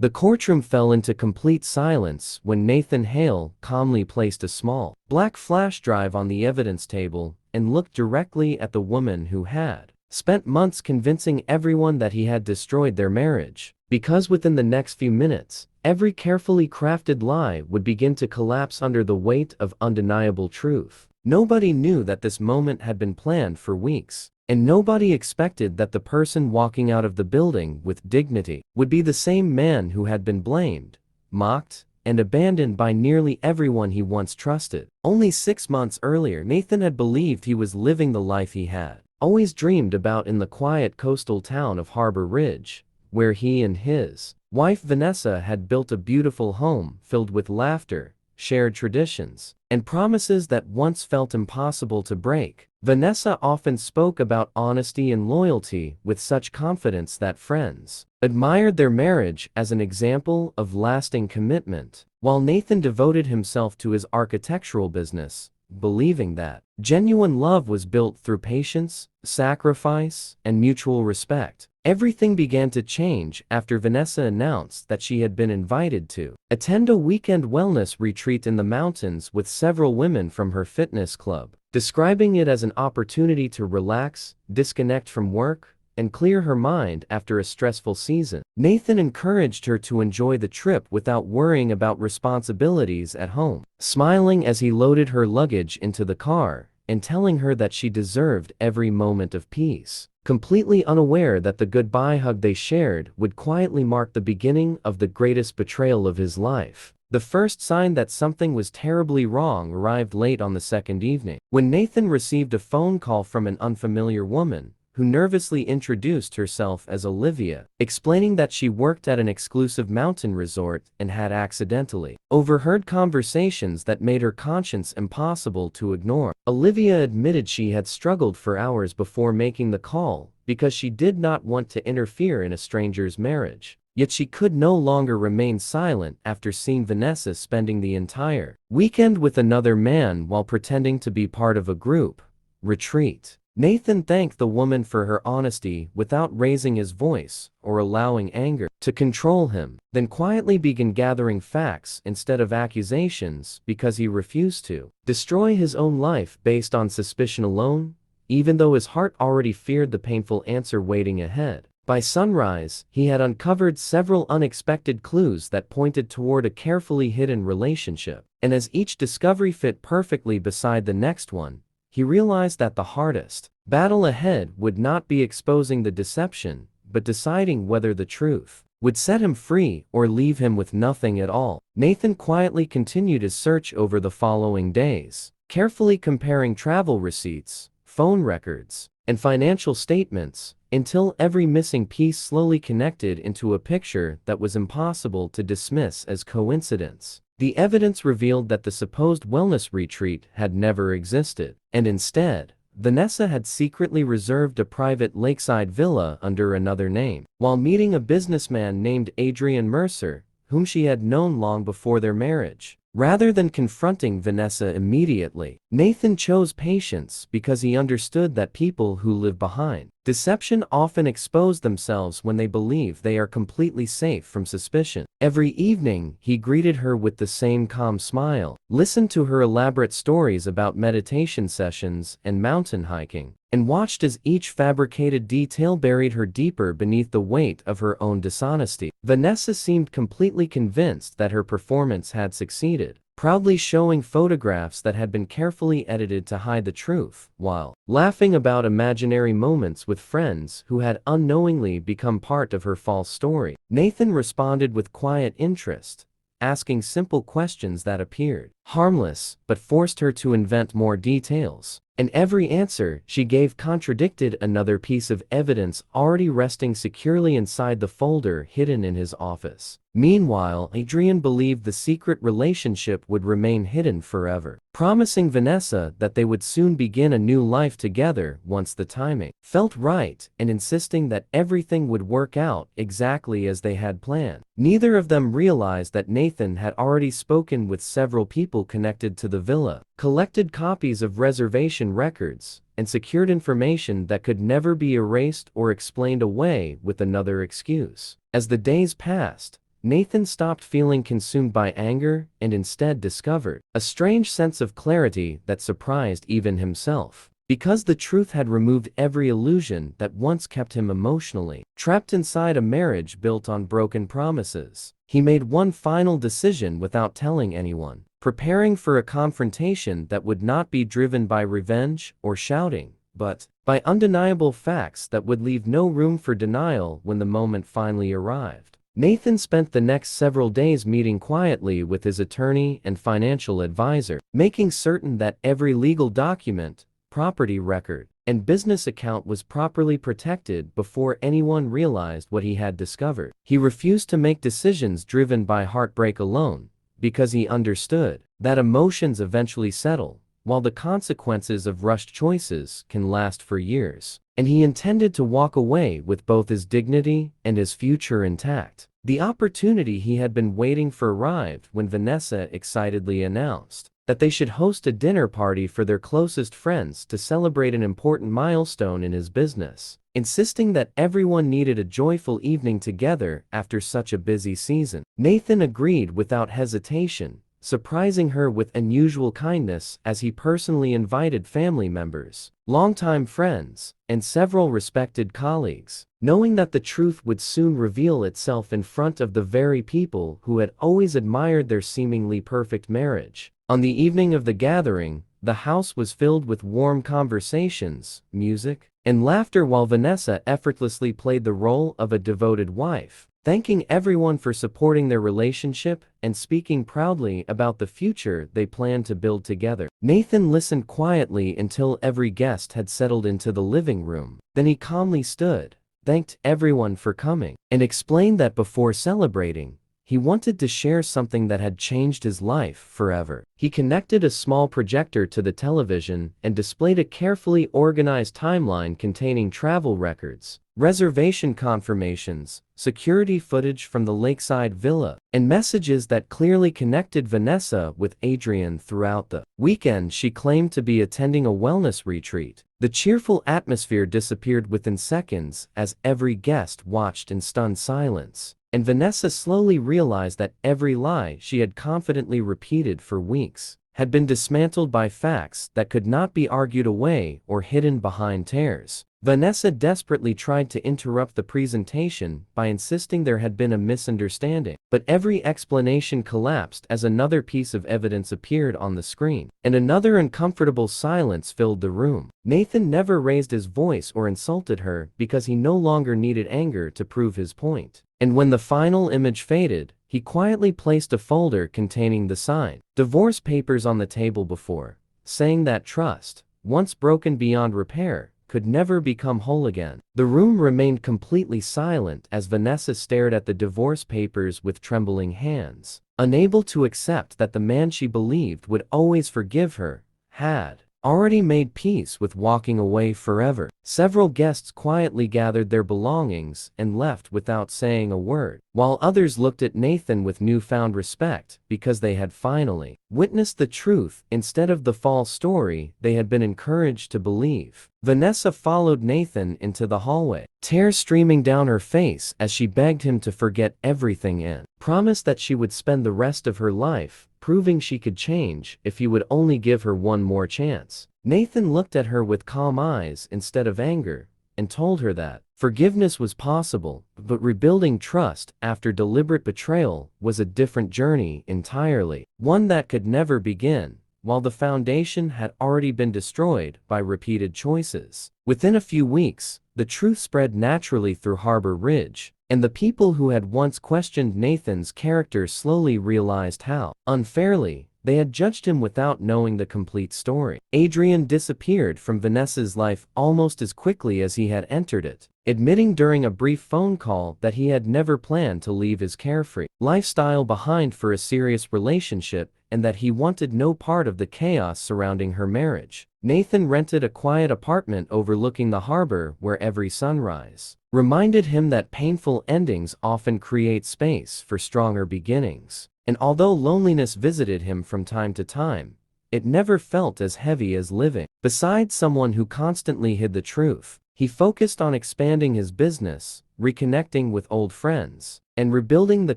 The courtroom fell into complete silence when Nathan Hale calmly placed a small, black flash drive on the evidence table and looked directly at the woman who had spent months convincing everyone that he had destroyed their marriage. Because within the next few minutes, every carefully crafted lie would begin to collapse under the weight of undeniable truth. Nobody knew that this moment had been planned for weeks, and nobody expected that the person walking out of the building with dignity would be the same man who had been blamed, mocked, and abandoned by nearly everyone he once trusted. Only 6 months earlier, Nathan had believed he was living the life he had always dreamed about in the quiet coastal town of Harbor Ridge, where he and his wife Vanessa had built a beautiful home filled with laughter, shared traditions, and promises that once felt impossible to break. Vanessa often spoke about honesty and loyalty with such confidence that friends admired their marriage as an example of lasting commitment, while Nathan devoted himself to his architectural business, believing that genuine love was built through patience, sacrifice, and mutual respect. Everything began to change after Vanessa announced that she had been invited to attend a weekend wellness retreat in the mountains with several women from her fitness club. Describing it as an opportunity to relax, disconnect from work, and clear her mind after a stressful season, Nathan encouraged her to enjoy the trip without worrying about responsibilities at home. Smiling as he loaded her luggage into the car and telling her that she deserved every moment of peace, completely unaware that the goodbye hug they shared would quietly mark the beginning of the greatest betrayal of his life. The first sign that something was terribly wrong arrived late on the second evening, when Nathan received a phone call from an unfamiliar woman who nervously introduced herself as Olivia, explaining that she worked at an exclusive mountain resort and had accidentally overheard conversations that made her conscience impossible to ignore. Olivia admitted she had struggled for hours before making the call because she did not want to interfere in a stranger's marriage. Yet she could no longer remain silent after seeing Vanessa spending the entire weekend with another man while pretending to be part of a group retreat. Nathan thanked the woman for her honesty without raising his voice or allowing anger to control him, then quietly began gathering facts instead of accusations because he refused to destroy his own life based on suspicion alone, even though his heart already feared the painful answer waiting ahead. By sunrise, he had uncovered several unexpected clues that pointed toward a carefully hidden relationship, and as each discovery fit perfectly beside the next one, he realized that the hardest battle ahead would not be exposing the deception, but deciding whether the truth would set him free or leave him with nothing at all. Nathan quietly continued his search over the following days, carefully comparing travel receipts, phone records, and financial statements, until every missing piece slowly connected into a picture that was impossible to dismiss as coincidence. The evidence revealed that the supposed wellness retreat had never existed, and instead, Vanessa had secretly reserved a private lakeside villa under another name, while meeting a businessman named Adrian Mercer, whom she had known long before their marriage. Rather than confronting Vanessa immediately, Nathan chose patience because he understood that people who live behind deception often expose themselves when they believe they are completely safe from suspicion. Every evening, he greeted her with the same calm smile, listened to her elaborate stories about meditation sessions and mountain hiking, and watched as each fabricated detail buried her deeper beneath the weight of her own dishonesty. Vanessa seemed completely convinced that her performance had succeeded, proudly showing photographs that had been carefully edited to hide the truth, while laughing about imaginary moments with friends who had unknowingly become part of her false story. Nathan responded with quiet interest, asking simple questions that appeared harmless but forced her to invent more details, and every answer she gave contradicted another piece of evidence already resting securely inside the folder hidden in his office. Meanwhile, Adrian believed the secret relationship would remain hidden forever, promising Vanessa that they would soon begin a new life together once the timing felt right, and insisting that everything would work out exactly as they had planned. Neither of them realized that Nathan had already spoken with several people connected to the villa, collected copies of reservation records, and secured information that could never be erased or explained away with another excuse. As the days passed, Nathan stopped feeling consumed by anger and instead discovered a strange sense of clarity that surprised even himself. Because the truth had removed every illusion that once kept him emotionally trapped inside a marriage built on broken promises, he made one final decision without telling anyone, preparing for a confrontation that would not be driven by revenge or shouting, but by undeniable facts that would leave no room for denial when the moment finally arrived. Nathan spent the next several days meeting quietly with his attorney and financial advisor, making certain that every legal document, property record, and business account was properly protected before anyone realized what he had discovered. He refused to make decisions driven by heartbreak alone, because he understood that emotions eventually settle, while the consequences of rushed choices can last for years. And he intended to walk away with both his dignity and his future intact. The opportunity he had been waiting for arrived when Vanessa excitedly announced that they should host a dinner party for their closest friends to celebrate an important milestone in his business, insisting that everyone needed a joyful evening together after such a busy season. Nathan agreed without hesitation, surprising her with unusual kindness as he personally invited family members, longtime friends, and several respected colleagues, knowing that the truth would soon reveal itself in front of the very people who had always admired their seemingly perfect marriage. On the evening of the gathering, the house was filled with warm conversations, music, and laughter while Vanessa effortlessly played the role of a devoted wife, thanking everyone for supporting their relationship and speaking proudly about the future they planned to build together. Nathan listened quietly until every guest had settled into the living room. Then he calmly stood, thanked everyone for coming, and explained that before celebrating, he wanted to share something that had changed his life forever. He connected a small projector to the television and displayed a carefully organized timeline containing travel records, reservation confirmations, security footage from the lakeside villa, and messages that clearly connected Vanessa with Adrian throughout the weekend she claimed to be attending a wellness retreat. The cheerful atmosphere disappeared within seconds as every guest watched in stunned silence, and Vanessa slowly realized that every lie she had confidently repeated for weeks had been dismantled by facts that could not be argued away or hidden behind tears. Vanessa desperately tried to interrupt the presentation by insisting there had been a misunderstanding, but every explanation collapsed as another piece of evidence appeared on the screen, and another uncomfortable silence filled the room. Nathan never raised his voice or insulted her because he no longer needed anger to prove his point. And when the final image faded, he quietly placed a folder containing the signed divorce papers on the table before, saying that trust, once broken beyond repair, could never become whole again. The room remained completely silent as Vanessa stared at the divorce papers with trembling hands, unable to accept that the man she believed would always forgive her had already made peace with walking away forever. Several guests quietly gathered their belongings and left without saying a word, while others looked at Nathan with newfound respect because they had finally witnessed the truth instead of the false story they had been encouraged to believe. Vanessa followed Nathan into the hallway, tears streaming down her face as she begged him to forget everything and promised that she would spend the rest of her life proving she could change if he would only give her one more chance. Nathan looked at her with calm eyes instead of anger, and told her that forgiveness was possible, but rebuilding trust after deliberate betrayal was a different journey entirely, one that could never begin, while the foundation had already been destroyed by repeated choices. Within a few weeks, the truth spread naturally through Harbor Ridge, and the people who had once questioned Nathan's character slowly realized how unfairly they had judged him without knowing the complete story. Adrian disappeared from Vanessa's life almost as quickly as he had entered it, admitting during a brief phone call that he had never planned to leave his carefree lifestyle behind for a serious relationship and that he wanted no part of the chaos surrounding her marriage. Nathan rented a quiet apartment overlooking the harbor where every sunrise reminded him that painful endings often create space for stronger beginnings. And although loneliness visited him from time to time, it never felt as heavy as living beside someone who constantly hid the truth. He focused on expanding his business, reconnecting with old friends, and rebuilding the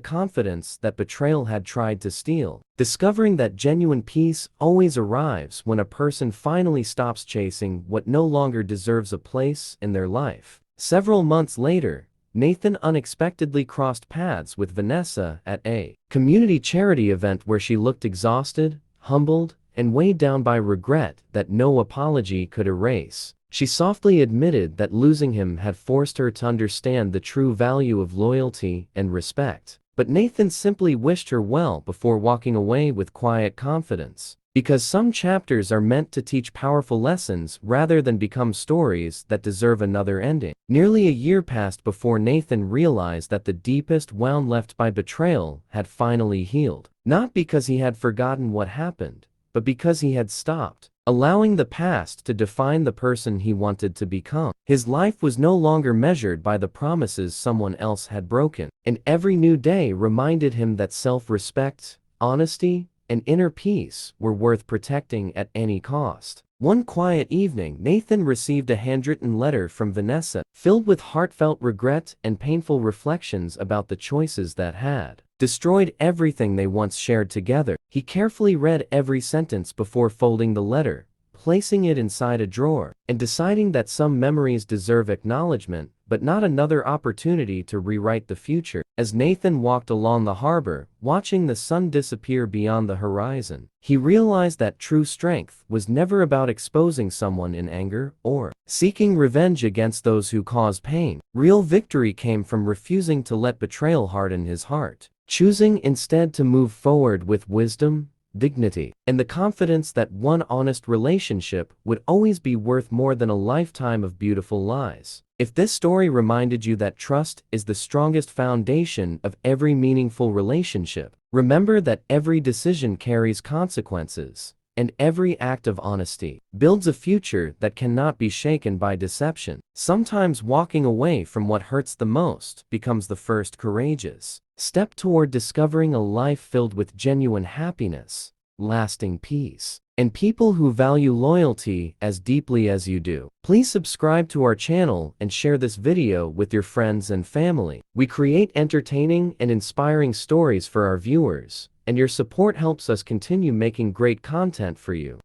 confidence that betrayal had tried to steal. Discovering that genuine peace always arrives when a person finally stops chasing what no longer deserves a place in their life. Several months later, Nathan unexpectedly crossed paths with Vanessa at a community charity event where she looked exhausted, humbled, and weighed down by regret that no apology could erase. She softly admitted that losing him had forced her to understand the true value of loyalty and respect. But Nathan simply wished her well before walking away with quiet confidence. Because some chapters are meant to teach powerful lessons rather than become stories that deserve another ending. Nearly a year passed before Nathan realized that the deepest wound left by betrayal had finally healed. Not because he had forgotten what happened, but because he had stopped allowing the past to define the person he wanted to become. His life was no longer measured by the promises someone else had broken, and every new day reminded him that self-respect, honesty, and inner peace were worth protecting at any cost. One quiet evening, Nathan received a handwritten letter from Vanessa, filled with heartfelt regret and painful reflections about the choices that had destroyed everything they once shared together. He carefully read every sentence before folding the letter, placing it inside a drawer, and deciding that some memories deserve acknowledgement, but not another opportunity to rewrite the future. As Nathan walked along the harbor, watching the sun disappear beyond the horizon, he realized that true strength was never about exposing someone in anger or seeking revenge against those who cause pain. Real victory came from refusing to let betrayal harden his heart, choosing instead to move forward with wisdom, dignity, and the confidence that one honest relationship would always be worth more than a lifetime of beautiful lies. If this story reminded you that trust is the strongest foundation of every meaningful relationship, remember that every decision carries consequences, and every act of honesty builds a future that cannot be shaken by deception. Sometimes walking away from what hurts the most becomes the first courageous step toward discovering a life filled with genuine happiness, lasting peace, and people who value loyalty as deeply as you do. Please subscribe to our channel and share this video with your friends and family. We create entertaining and inspiring stories for our viewers, and your support helps us continue making great content for you.